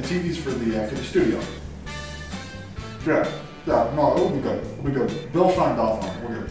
TV's for the studio. Yeah, no, it'll be good. It'll be good. Bill signed off on it. We're good.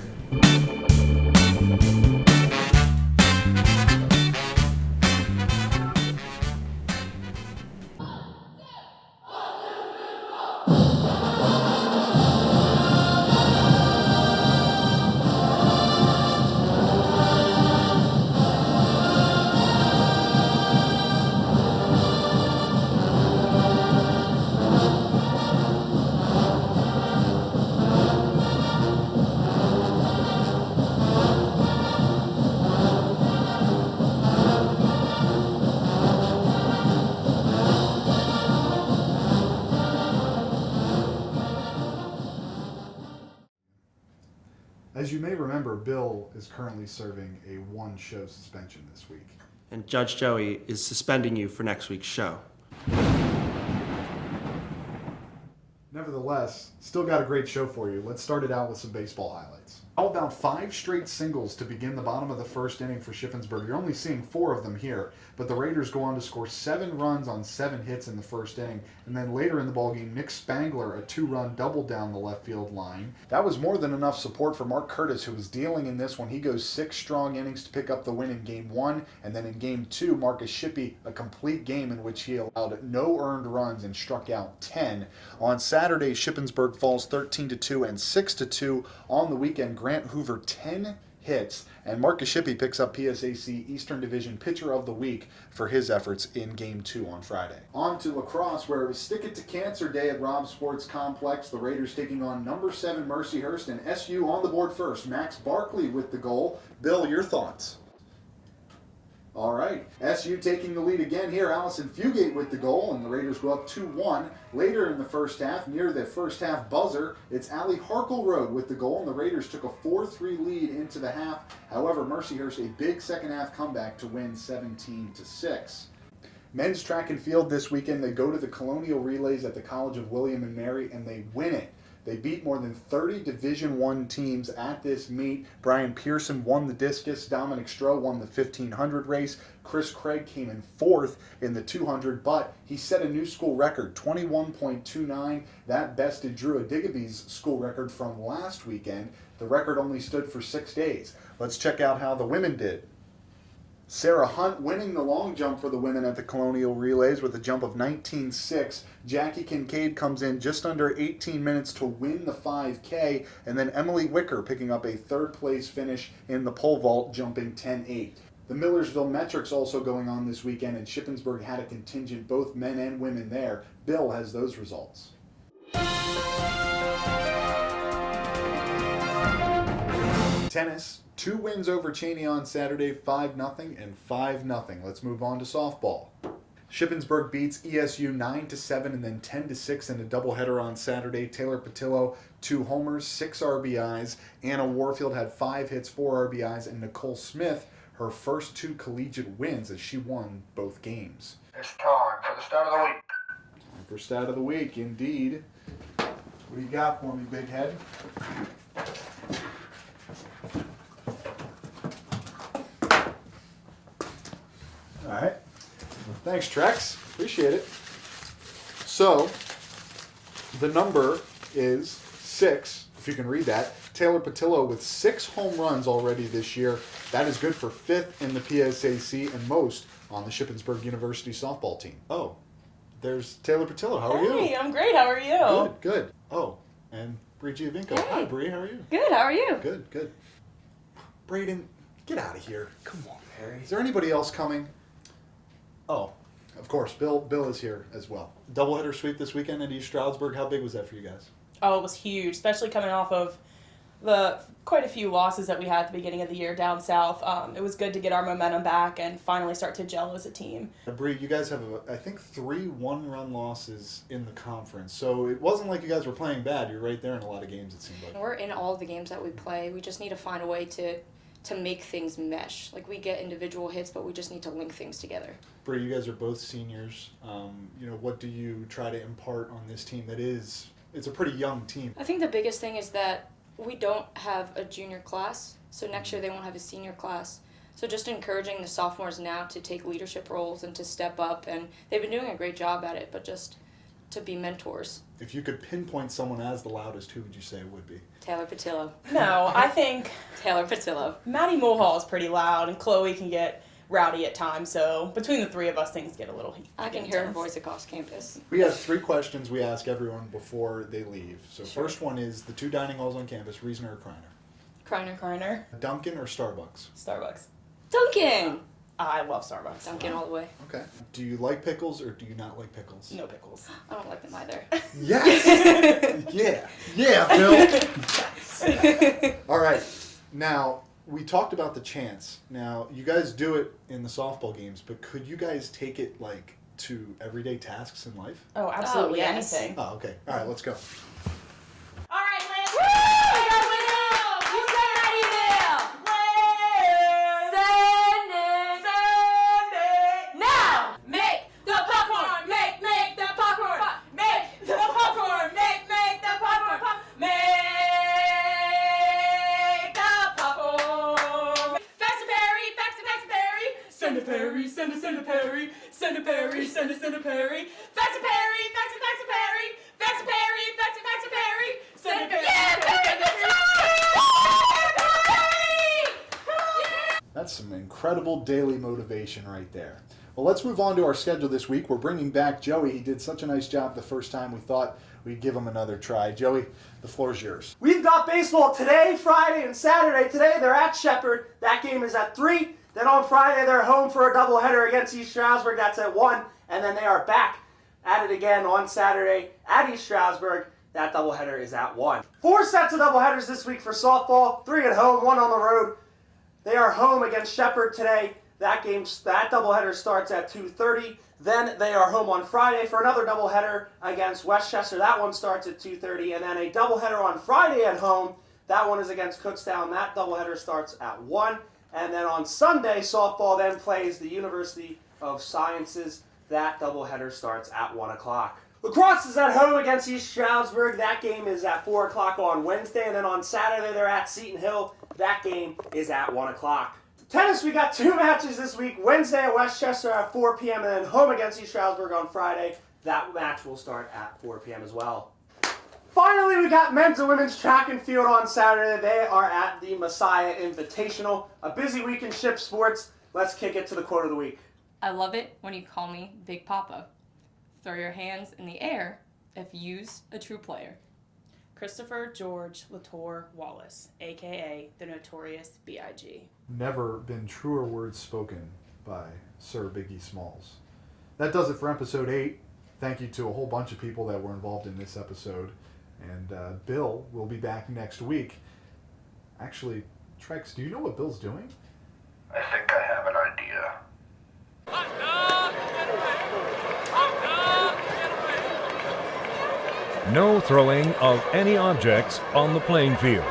As you may remember, Bill is currently serving a one-show suspension this week. And Judge Joey is suspending you for next week's show. Nevertheless, still got a great show for you. Let's start it out with some baseball highlights. How about 5 straight singles to begin the bottom of the first inning for Shippensburg? You're only seeing 4 of them here, but the Raiders go on to score 7 runs on 7 hits in the first inning, and then later in the ballgame, Nick Spangler, a 2-run double down the left field line. That was more than enough support for Mark Curtis, who was dealing in this one. He goes 6 strong innings to pick up the win in Game 1, and then in Game 2, Marcus Shippey, a complete game in which he allowed no earned runs and struck out 10. On Saturday, Shippensburg falls 13-2 and 6-2. On the weekend, Grant Hoover 10 hits, and Marcus Shippey picks up PSAC Eastern Division Pitcher of the Week for his efforts in Game 2 on Friday. On to lacrosse, where it was Stick It to Cancer Day at Robb Sports Complex. The Raiders taking on number 7 Mercyhurst, and SU on the board first. Max Barkley with the goal. Bill, your thoughts? All right, SU taking the lead again here. Allison Fugate with the goal, and the Raiders go up 2-1. Later in the first half, near the first half buzzer, it's Allie Harkleroad with the goal, and the Raiders took a 4-3 lead into the half. However, Mercyhurst a big second half comeback to win 17-6. Men's track and field this weekend, they go to the Colonial Relays at the College of William and Mary, and they win it. They beat more than 30 Division I teams at this meet. Brian Pearson won the discus. Dominic Stroh won the 1500 race. Chris Craig came in 4th in the 200, but he set a new school record, 21.29. That bested Drew Adigaby's school record from last weekend. The record only stood for 6 days. Let's check out how the women did. Sarah Hunt winning the long jump for the women at the Colonial Relays with a jump of 19.6. Jackie Kincaid comes in just under 18 minutes to win the 5K. And then Emily Wicker picking up a 3rd place finish in the pole vault, jumping 10.8. The Millersville Metrics also going on this weekend, and Shippensburg had a contingent, both men and women there. Bill has those results. Tennis, 2 wins over Cheney on Saturday, 5-0 and 5-0. Let's move on to softball. Shippensburg beats ESU 9-7 and then 10-6 in a doubleheader on Saturday. Taylor Patillo, 2 homers, 6 RBIs. Anna Warfield had 5 hits, 4 RBIs, and Nicole Smith, her first 2 collegiate wins as she won both games. It's time for the start of the week. Time for stat of the week, indeed. What do you got for me, big head? All right. Thanks, Trex. Appreciate it. So, the number is 6, if you can read that. Taylor Patillo with 6 home runs already this year. That is good for 5th in the PSAC and most on the Shippensburg University softball team. Oh, there's Taylor Patillo. How are you? Hey, I'm great. How are you? Good. Oh, and Bree Giovinco. Hey. Hi, Bree. How are you? Good. How are you? Good. Braden, get out of here. Come on, Harry. Is there anybody else coming? Oh, of course. Bill is here as well. Doubleheader sweep this weekend at East Stroudsburg. How big was that for you guys? Oh, it was huge, especially coming off of the quite a few losses that we had at the beginning of the year down south. It was good to get our momentum back and finally start to gel as a team. Bree, you guys have, I think, 3 one-run losses in the conference. So it wasn't like you guys were playing bad. You're right there in a lot of games, it seemed like. We're in all of the games that we play. We just need to find a way to make things mesh. Like, we get individual hits, but we just need to link things together. Bree, you guys are both seniors. What do you try to impart on this team it's a pretty young team? I think the biggest thing is that we don't have a junior class, so next year they won't have a senior class. So just encouraging the sophomores now to take leadership roles and to step up, and they've been doing a great job at it, but just to be mentors. If you could pinpoint someone as the loudest, who would you say it would be? Taylor Patillo. No, I think Taylor Patillo. Maddie Mulhall is pretty loud, and Chloe can get rowdy at times. So between the three of us, things get a little I can hear her voice across campus. We have 3 questions we ask everyone before they leave. So Sure. first one is the 2 dining halls on campus, Reasoner or Kreiner? Kreiner. Dunkin' or Starbucks? Starbucks. Duncan! I love Starbucks. Duncan all the way. Okay. Do you like pickles or do you not like pickles? No pickles. I don't like them either. Yes! Yeah, Bill! All right. Now, we talked about the chants. Now, you guys do it in the softball games, but could you guys take it, like, to everyday tasks in life? Oh, absolutely. Oh, yes. Anything. Oh, okay. All right, let's go. All right, Lance. You said that email! Now! Make the popcorn. Make the popcorn. Make the popcorn. Make the popcorn. Make the popcorn. Fax a Perry. Fax a Perry. Send a Perry. Send a Perry. Send a Perry. Send a Perry. Fax a Perry. Fax a Perry. Fax a Perry. Fax a Perry. Send a Perry. Yeah, Perry, good job! That's some incredible daily motivation right there. Well, let's move on to our schedule this week. We're bringing back Joey. He did such a nice job the first time. We thought we'd give him another try. Joey, the floor's yours. We've got baseball today, Friday, and Saturday. Today they're at Shepherd. That game is at 3. Then on Friday they're home for a doubleheader against East Stroudsburg. That's at 1. And then they are back at it again on Saturday at East Stroudsburg. That doubleheader is at 1. 4 sets of doubleheaders this week for softball. 3 at home, 1 on the road. They are home against Shepherd today. That doubleheader starts at 2:30. Then they are home on Friday for another doubleheader against Westchester. That one starts at 2:30. And then a doubleheader on Friday at home. That one is against Kutztown. That doubleheader starts at 1. And then on Sunday, softball then plays the University of Sciences. That doubleheader starts at 1 o'clock. Lacrosse is at home against East Stroudsburg. That game is at 4 o'clock on Wednesday. And then on Saturday, they're at Seton Hill. That game is at 1 o'clock. Tennis, we got 2 matches this week. Wednesday at Westchester at 4 p.m. and then home against East Stroudsburg on Friday. That match will start at 4 p.m. as well. Finally, we got men's and women's track and field on Saturday. They are at the Messiah Invitational. A busy week in ship sports. Let's kick it to the quote of the week. I love it when you call me Big Papa. Throw your hands in the air if you's a true player. Christopher George Latour Wallace, a.k.a. the Notorious B.I.G. Never been truer words spoken by Sir Biggie Smalls. That does it for episode 8. Thank you to a whole bunch of people that were involved in this episode. And Bill will be back next week. Actually, Trex, do you know what Bill's doing? I think I have an idea. No throwing of any objects on the playing field.